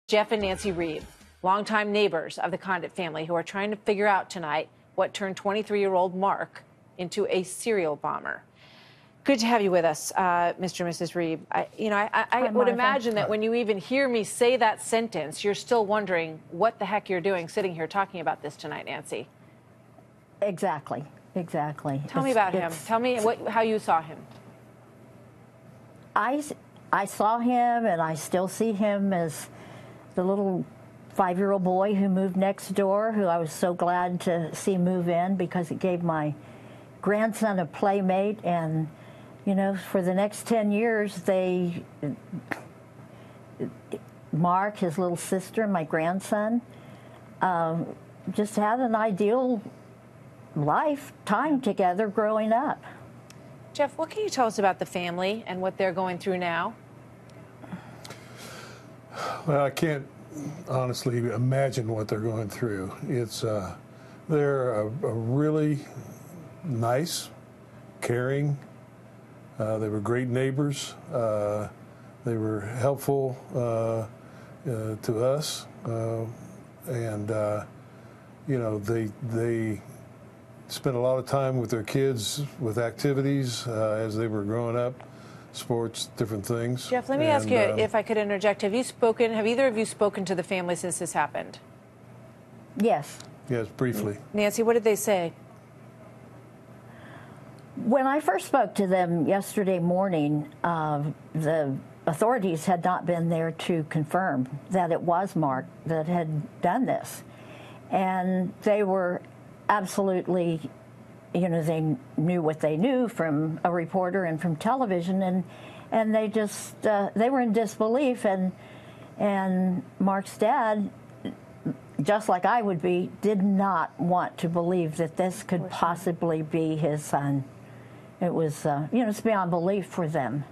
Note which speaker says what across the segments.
Speaker 1: Jeff and Nancy Reeb, longtime neighbors of the Conditt family, who are trying to figure out tonight what turned 23-year-old Mark into a serial bomber. Good to have you with us, Mr. and Mrs. Reeb. I would imagine that when you even hear me say that sentence, you're still wondering what the heck you're doing sitting here talking about this tonight, Nancy.
Speaker 2: Exactly.
Speaker 1: Tell me about him. Tell me how you saw him.
Speaker 2: I saw him, and I still see him as the little 5-year-old boy who moved next door, who I was so glad to see move in because it gave my grandson a playmate. And, you know, for the next 10 years, Mark, his little sister, my grandson, just had an ideal lifetime together growing up.
Speaker 1: Jeff, what can you tell us about the family and what they're going through now?
Speaker 3: Well, I can't honestly imagine what they're going through. They're a really nice, caring. They were great neighbors. They were helpful to us, and you know, they spent a lot of time with their kids with activities as they were growing up. Sports, different things.
Speaker 1: Jeff, let me ask you, if I could interject, have either of you spoken to the family since this happened?
Speaker 2: Yes.
Speaker 3: Yes, briefly.
Speaker 1: Nancy, what did they say?
Speaker 2: When I first spoke to them yesterday morning, the authorities had not been there to confirm that it was Mark that had done this. And they were absolutely, you know, they knew what they knew from a reporter and from television, and they just they were in disbelief, and Mark's dad, just like I would be, did not want to believe that this could possibly be his son. It was you know, it's beyond belief for them.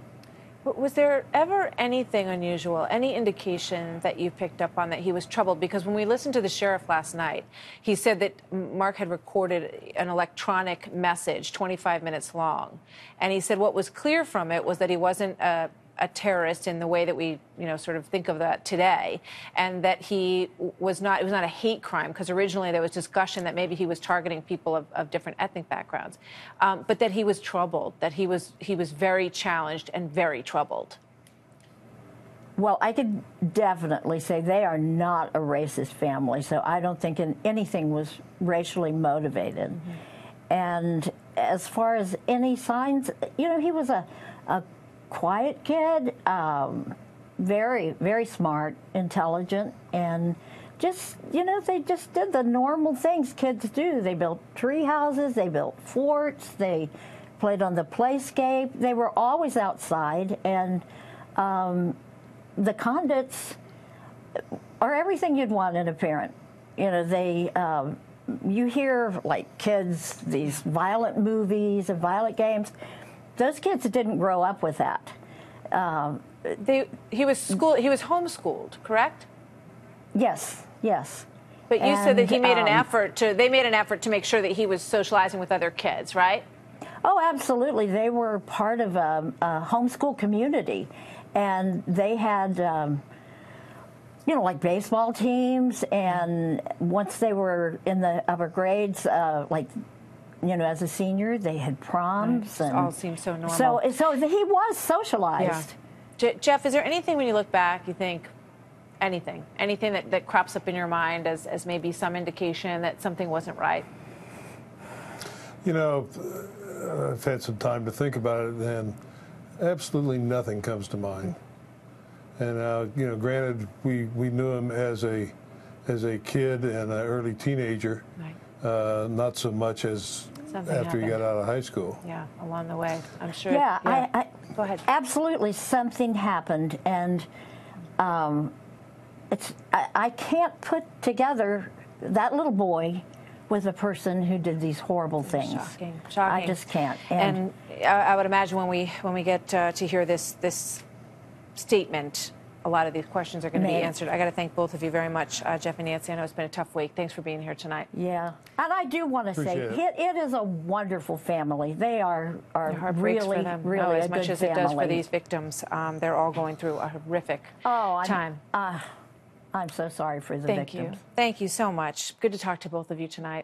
Speaker 1: Was there ever anything unusual, any indication that you picked up on that he was troubled? Because when we listened to the sheriff last night, he said that Mark had recorded an electronic message 25 minutes long. And he said what was clear from it was that he wasn't a terrorist in the way that we, you know, sort of think of that today, and that it was not a hate crime, because originally there was discussion that maybe he was targeting people of different ethnic backgrounds, but that he was troubled, that he was very challenged and very troubled.
Speaker 2: Well, I could definitely say they are not a racist family, so I don't think anything was racially motivated. Mm-hmm. And as far as any signs, you know, he was a quiet kid, very, very smart, intelligent, and just, you know, they just did the normal things kids do. They built tree houses, they built forts, they played on the playscape. They were always outside, and the Conditts are everything you'd want in a parent. You know, they, you hear, like, kids, these violent movies and violent games. Those kids didn't grow up with that.
Speaker 1: He was homeschooled, correct?
Speaker 2: Yes.
Speaker 1: But you said that he made an effort to. They made an effort to make sure that he was socializing with other kids, right?
Speaker 2: Oh, absolutely. They were part of a homeschool community, and they had, you know, like baseball teams. And once they were in the upper grades, like, you know, as a senior, they had proms.
Speaker 1: Right. It all seems so normal.
Speaker 2: So he was socialized.
Speaker 1: Yeah. Jeff, is there anything when you look back you think, anything that crops up in your mind as maybe some indication that something wasn't right?
Speaker 3: You know, I've had some time to think about it, and absolutely nothing comes to mind. And, you know, granted, we knew him as a kid and an early teenager. Right. Not so much as after he got out of high school.
Speaker 1: Yeah, along the way, I'm sure.
Speaker 2: Yeah,
Speaker 1: go ahead.
Speaker 2: Absolutely, something happened, and I can't put together that little boy with a person who did these horrible things.
Speaker 1: Shocking.
Speaker 2: I just can't.
Speaker 1: And I would imagine when we get to hear this statement, a lot of these questions are going to be answered. I got to thank both of you very much, Jeff and Nancy. I know it's been a tough week. Thanks for being here tonight.
Speaker 2: Yeah, and I do want to say it is a wonderful family. They are really, really
Speaker 1: as much as it does for these victims. They're all going through a horrific time.
Speaker 2: I'm so sorry for the
Speaker 1: Thank
Speaker 2: victims.
Speaker 1: you. Thank you so much. Good to talk to both of you tonight.